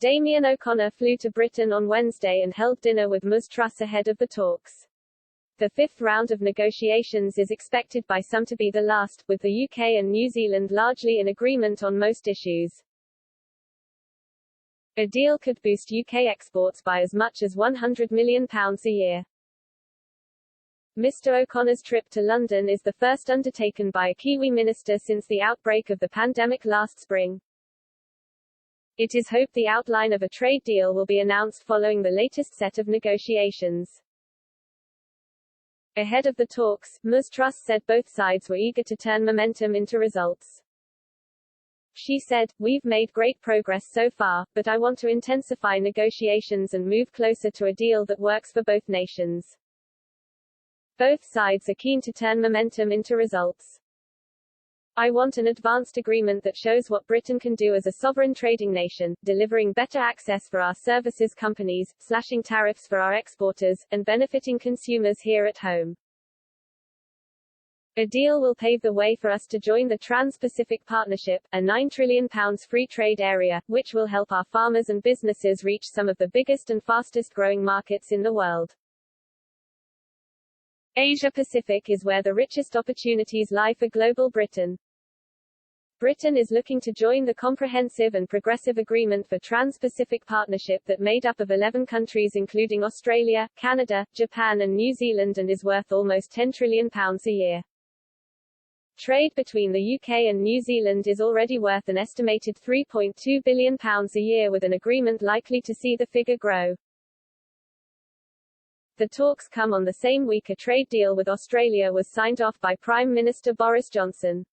Damien O'Connor flew to Britain on Wednesday and held dinner with Ms. Truss ahead of the talks. The fifth round of negotiations is expected by some to be the last, with the UK and New Zealand largely in agreement on most issues. A deal could boost UK exports by as much as £100 million a year. Mr. O'Connor's trip to London is the first undertaken by a Kiwi minister since the outbreak of the pandemic last spring. It is hoped the outline of a trade deal will be announced following the latest set of negotiations. Ahead of the talks, Ms. Truss said both sides were eager to turn momentum into results. She said, "We've made great progress so far, but I want to intensify negotiations and move closer to a deal that works for both nations. Both sides are keen to turn momentum into results. I want an advanced agreement that shows what Britain can do as a sovereign trading nation, delivering better access for our services companies, slashing tariffs for our exporters, and benefiting consumers here at home. A deal will pave the way for us to join the Trans-Pacific Partnership, a £9 trillion free trade area, which will help our farmers and businesses reach some of the biggest and fastest growing markets in the world. Asia-Pacific is where the richest opportunities lie for global Britain. Britain is looking to join the Comprehensive and Progressive Agreement for Trans-Pacific Partnership that made up of 11 countries including Australia, Canada, Japan and New Zealand and is worth almost £10 trillion a year. Trade between the UK and New Zealand is already worth an estimated £3.2 billion a year, with an agreement likely to see the figure grow. The talks come on the same week a trade deal with Australia was signed off by Prime Minister Boris Johnson.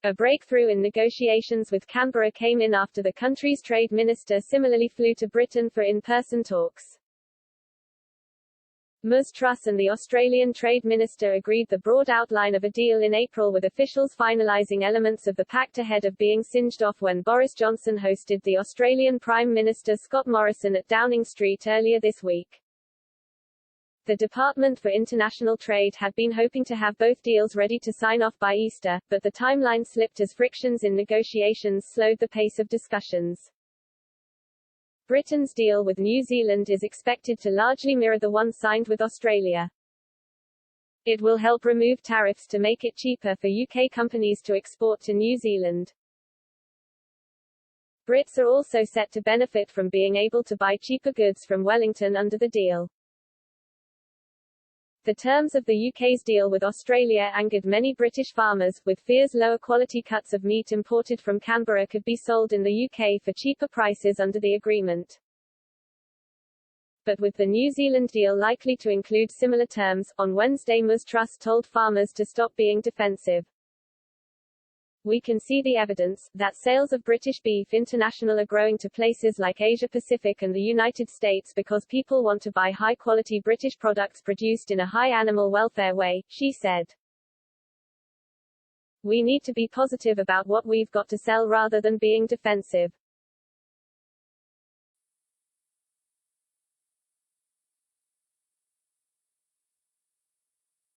A breakthrough in negotiations with Canberra came in after the country's trade minister similarly flew to Britain for in-person talks. Ms. Truss and the Australian Trade Minister agreed the broad outline of a deal in April, with officials finalising elements of the pact ahead of being singed off when Boris Johnson hosted the Australian Prime Minister Scott Morrison at Downing Street earlier this week. The Department for International Trade had been hoping to have both deals ready to sign off by Easter, but the timeline slipped as frictions in negotiations slowed the pace of discussions. Britain's deal with New Zealand is expected to largely mirror the one signed with Australia. It will help remove tariffs to make it cheaper for UK companies to export to New Zealand. Brits are also set to benefit from being able to buy cheaper goods from Wellington under the deal. The terms of the UK's deal with Australia angered many British farmers, with fears lower quality cuts of meat imported from Canberra could be sold in the UK for cheaper prices under the agreement. But with the New Zealand deal likely to include similar terms, on Wednesday Ms. Truss told farmers to stop being defensive. "We can see the evidence that sales of British beef international are growing to places like Asia Pacific and the United States because people want to buy high-quality British products produced in a high animal welfare way," she said. "We need to be positive about what we've got to sell rather than being defensive.